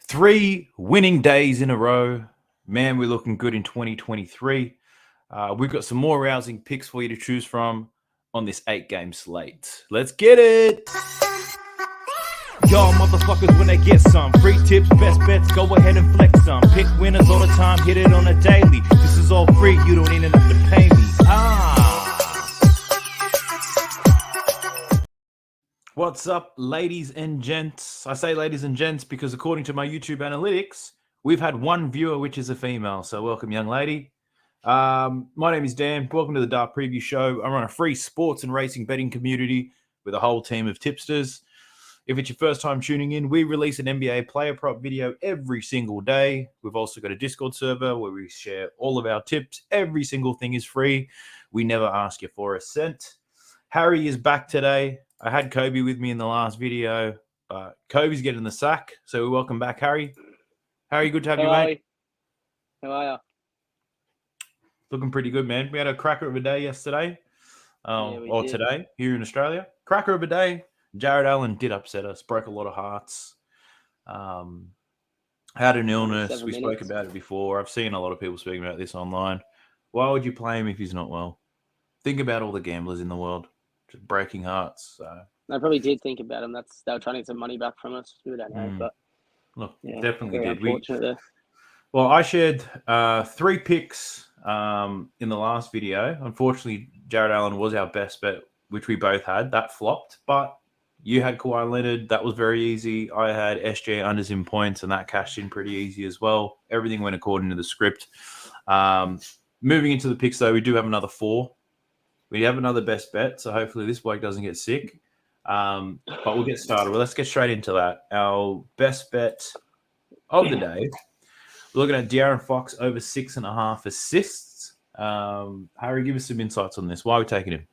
3 winning days in a row. Man, we're looking good in 2023. We've got some more rousing picks for you to choose from on this 8-game slate. Let's get it! Y'all motherfuckers when they get some free tips, best bets, go ahead and flex some. Pick winners all the time, hit it on a daily. This is all free, you don't even have to pay me. What's up, ladies and gents? I say ladies and gents because according to my YouTube analytics, we've had one viewer, which is a female. So welcome, young lady. My name is Dan. Welcome to the Dark Preview Show. I run a free sports and racing betting community with a whole team of tipsters. If it's your first time tuning in, we release an NBA player prop video every single day. We've also got a Discord server where we share all of our tips. Every single thing is free. We never ask you for a cent. Harry is back today. I had Kobe with me in the last video, but Kobe's getting the sack. So we welcome back Harry. Harry, good to have you, mate. How are you? Looking pretty good, man. We had a cracker of a day yesterday, or today here in Australia. Cracker of a day. Jared Allen did upset us, broke a lot of hearts. Had an illness. We spoke about it before. I've seen a lot of people speaking about this online. Why would you play him if he's not well? Think about all the gamblers in the world. Just breaking hearts. So. I probably did think about him. They were trying to get some money back from us. We don't know, but look, definitely did. Unfortunate Well, I shared 3 picks in the last video. Unfortunately, Jared Allen was our best bet, which we both had. That flopped, but you had Kawhi Leonard. That was very easy. I had SJ unders in points, and that cashed in pretty easy as well. Everything went according to the script. Moving into the picks, though, we do have another 4. We have another best bet, so hopefully this bloke doesn't get sick. But we'll get started. Well, let's get straight into that. Our best bet of the day, we're looking at De'Aaron Fox over 6.5 assists. Harry, give us some insights on this. Why are we taking him?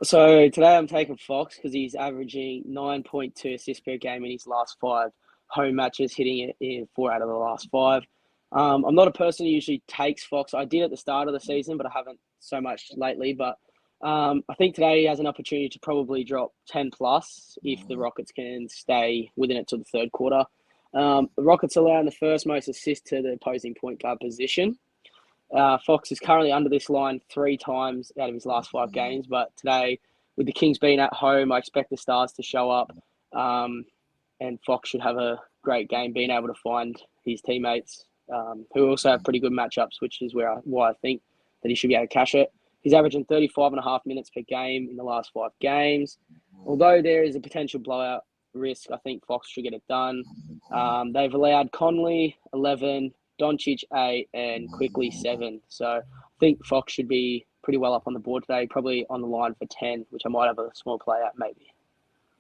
So today I'm taking Fox because he's averaging 9.2 assists per game in his last 5 home matches, hitting it in 4 out of the last 5. I'm not a person who usually takes Fox. I did at the start of the season, but I haven't so much lately. But I think today he has an opportunity to probably drop 10 plus if the Rockets can stay within it to the third quarter. The Rockets allow the first most assists to the opposing point guard position. Fox is currently under this line 3 times out of his last 5 games, but today, with the Kings being at home, I expect the Stars to show up, and Fox should have a great game, being able to find his teammates, who also have pretty good matchups, which is why I think that he should be able to cash it. He's averaging 35.5 minutes per game in the last 5 games. Although there is a potential blowout risk, I think Fox should get it done. They've allowed Conley 11, Doncic 8, and Quickly 7. So I think Fox should be pretty well up on the board today, probably on the line for 10, which I might have a small play at maybe.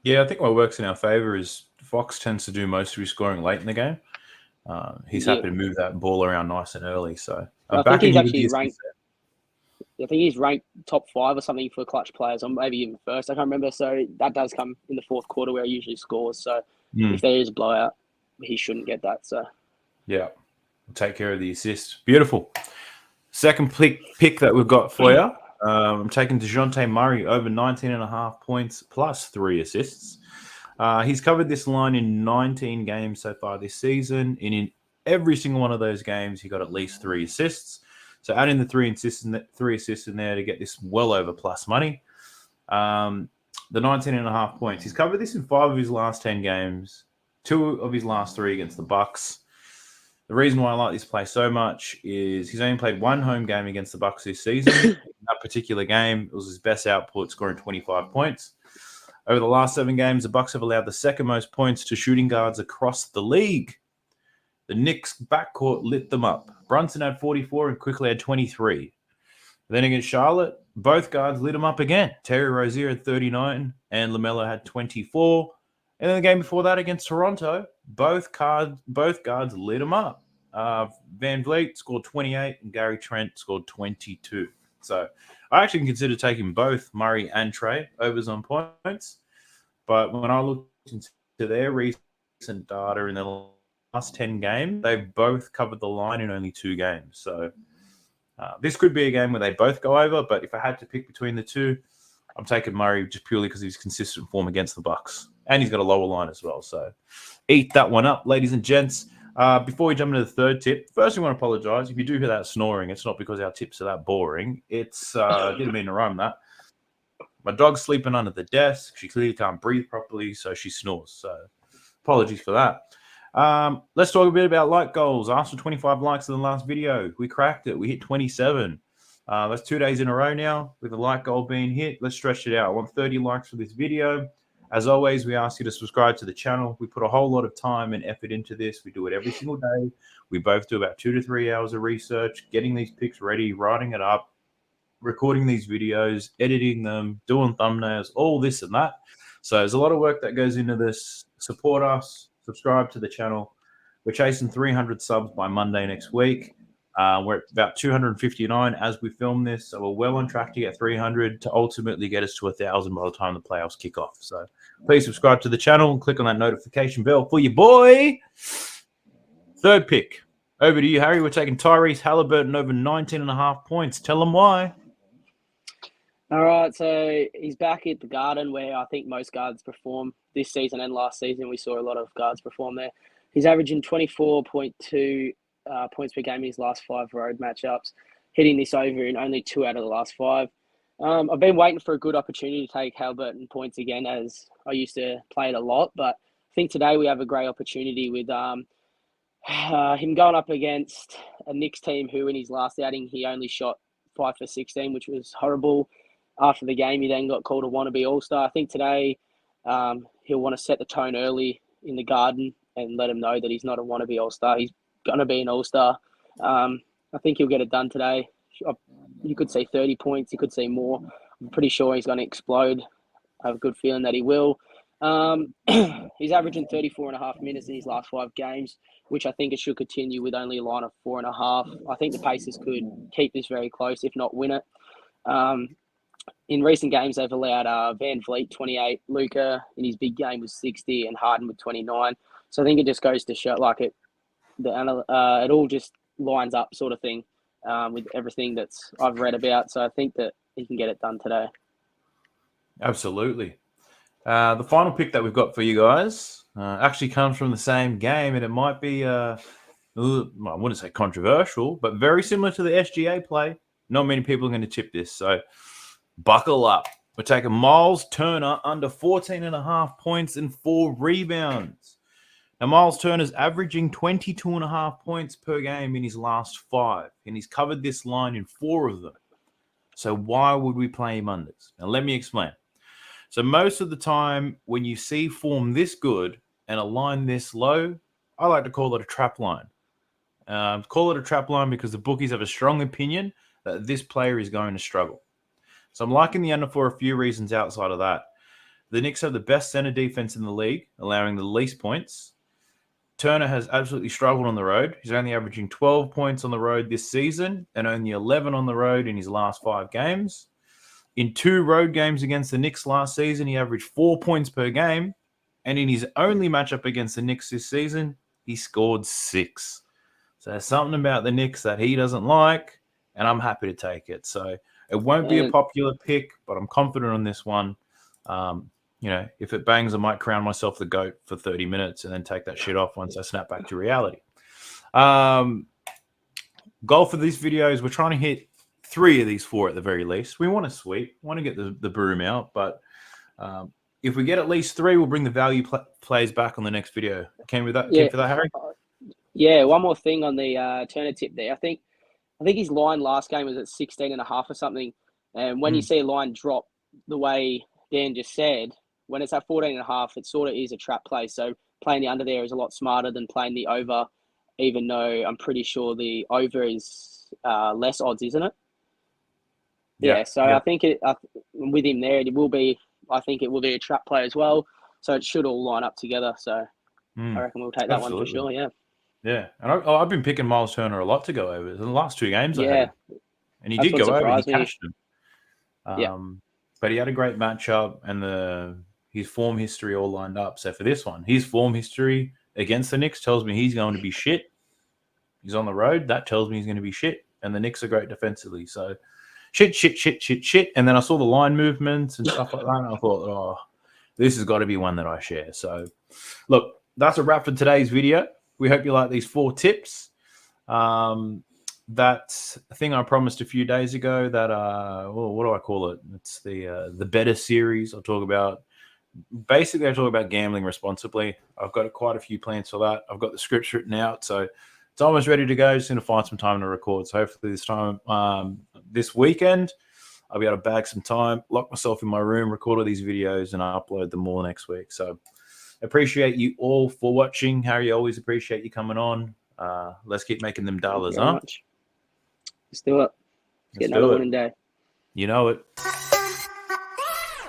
Yeah, I think what works in our favour is Fox tends to do most of his scoring late in the game. He's happy to move that ball around nice and early. So I think he's actually ranked. I think he's ranked top 5 or something for clutch players, or maybe even first. I can't remember. So that does come in the fourth quarter where he usually scores. So if there is a blowout, he shouldn't get that. So yeah, we'll take care of the assist. Beautiful. Second pick that we've got for you. I'm taking DeJounte Murray over 19.5 points plus 3 assists. He's covered this line in 19 games so far this season, and in every single one of those games, he got at least 3 assists. So add in the 3 assists in there to get this well over plus money. The 19.5 points. He's covered this in 5 of his last 10 games, 2 of his last 3 against the Bucks. The reason why I like this play so much is he's only played 1 home game against the Bucks this season. In that particular game, it was his best output, scoring 25 points. Over the last 7 games, the Bucks have allowed the second most points to shooting guards across the league. The Knicks' backcourt lit them up. Brunson had 44 and Quickly had 23. Then against Charlotte, both guards lit them up again. Terry Rozier had 39 and LaMelo had 24. And then the game before that against Toronto, both guards lit them up. Van Vliet scored 28 and Gary Trent scored 22. So I actually consider taking both Murray and Trey overs on points. But when I looked into their recent data in the last 10 games, they've both covered the line in only 2 games. So this could be a game where they both go over. But if I had to pick between the two, I'm taking Murray just purely because of his consistent form against the Bucks. and he's got a lower line as well. So eat that one up, ladies and gents. Before we jump into the third tip, first we want to apologize. If you do hear that snoring, it's not because our tips are that boring. It's didn't mean to rhyme that. My dog's sleeping under the desk. She clearly can't breathe properly, so she snores. So apologies for that. Let's talk a bit about like goals. Asked for 25 likes in the last video. We cracked it. We hit 27. That's 2 days in a row now with the like goal being hit. Let's stretch it out. I want 30 likes for this video. As always, we ask you to subscribe to the channel. We put a whole lot of time and effort into this. We do it every single day. We both do about 2 to 3 hours of research, getting these picks ready, writing it up, recording these videos, editing them, doing thumbnails, all this and that. So there's a lot of work that goes into this. Support us, subscribe to the channel. We're chasing 300 subs by Monday next week. We're at about 259 as we film this, so we're well on track to get 300 to ultimately get us to 1,000 by the time the playoffs kick off. So please subscribe to the channel and click on that notification bell for your boy. Third pick. Over to you, Harry. We're taking Tyrese Halliburton over 19.5 points. Tell them why. All right, so he's back at the Garden where I think most guards perform this season and last season. We saw a lot of guards perform there. He's averaging 24.2 points per game in his last 5 road matchups, hitting this over in only 2 out of the last 5. I've been waiting for a good opportunity to take Halliburton points again, as I used to play it a lot, but I think today we have a great opportunity with him going up against a Knicks team who in his last outing he only shot 5 for 16, which was horrible. After the game, he then got called a wannabe All-Star. I think today he'll want to set the tone early in the Garden and let him know that he's not a wannabe All-Star. He's going to be an All-Star. I think he'll get it done today. You could see 30 points. You could see more. I'm pretty sure he's going to explode. I have a good feeling that he will. He's averaging 34.5 minutes in his last 5 games, which I think it should continue with only a line of 4.5. I think the Pacers could keep this very close, if not win it. In recent games, they've allowed Van Vliet 28, Luka in his big game was 60, and Harden with 29. So I think it just goes to show, like it all just lines up, sort of thing, with everything that's I've read about. So I think that he can get it done today. Absolutely. The final pick that we've got for you guys actually comes from the same game, and it might be, I wouldn't say controversial, but very similar to the SGA play. Not many people are going to tip this, so buckle up. We're taking Miles Turner under 14.5 points and 4 rebounds. Now, Miles Turner's averaging 22.5 points per game in his last 5, and he's covered this line in 4 of them. So why would we play him unders? Now, let me explain. So most of the time, when you see form this good and a line this low, I like to call it a trap line. Call it a trap line because the bookies have a strong opinion that this player is going to struggle. So I'm liking the under for a few reasons outside of that. The Knicks have the best center defense in the league, allowing the least points. Turner has absolutely struggled on the road. He's only averaging 12 points on the road this season and only 11 on the road in his last 5 games. In 2 road games against the Knicks last season, he averaged 4 points per game. And in his only matchup against the Knicks this season, he scored 6. So there's something about the Knicks that he doesn't like, and I'm happy to take it. So it won't be a popular pick, but I'm confident on this one. If it bangs, I might crown myself the GOAT for 30 minutes and then take that shit off once I snap back to reality. Goal for these videos, we're trying to hit 3 of these 4 at the very least. We want to sweep, want to get the broom out, but if we get at least 3, we'll bring the value plays back on the next video. Keen for that, Harry? Yeah, one more thing on the Turner tip there. I think his line last game was at 16.5 or something. And when you see a line drop the way Dan just said, when it's at 14.5, it sort of is a trap play. So playing the under there is a lot smarter than playing the over, even though I'm pretty sure the over is less odds, isn't it? Yeah. I think with him there, it will be a trap play as well. So it should all line up together. So I reckon we'll take that one for sure. Yeah. Yeah. And I've been picking Miles Turner a lot to go over in the last 2 games. And he did go over. He cashed him. But he had a great matchup and his form history all lined up. So for this one, his form history against the Knicks tells me he's going to be shit. He's on the road. That tells me he's going to be shit. And the Knicks are great defensively. So shit. And then I saw the line movements and stuff like that. And I thought, this has got to be one that I share. So, look, that's a wrap for today's video. We hope you like these 4 tips. That thing I promised a few days ago that, what do I call it? It's the better series. I talk about gambling responsibly. I've got quite a few plans for that. I've got the scripts written out, so it's almost ready to go. Just going to find some time to record. So hopefully this weekend, I'll be able to bag some time, lock myself in my room, record all these videos, and upload them all next week. So appreciate you all for watching. Harry, always appreciate you coming on. Let's keep making them dollars, huh? Much. Let's do it. Let's get another winning day. You know it.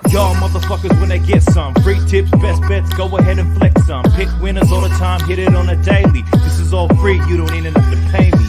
Y'all motherfuckers when they get some free tips, best bets, go ahead and flex some. Pick winners all the time, hit it on a daily. This is all free, you don't even have to pay me.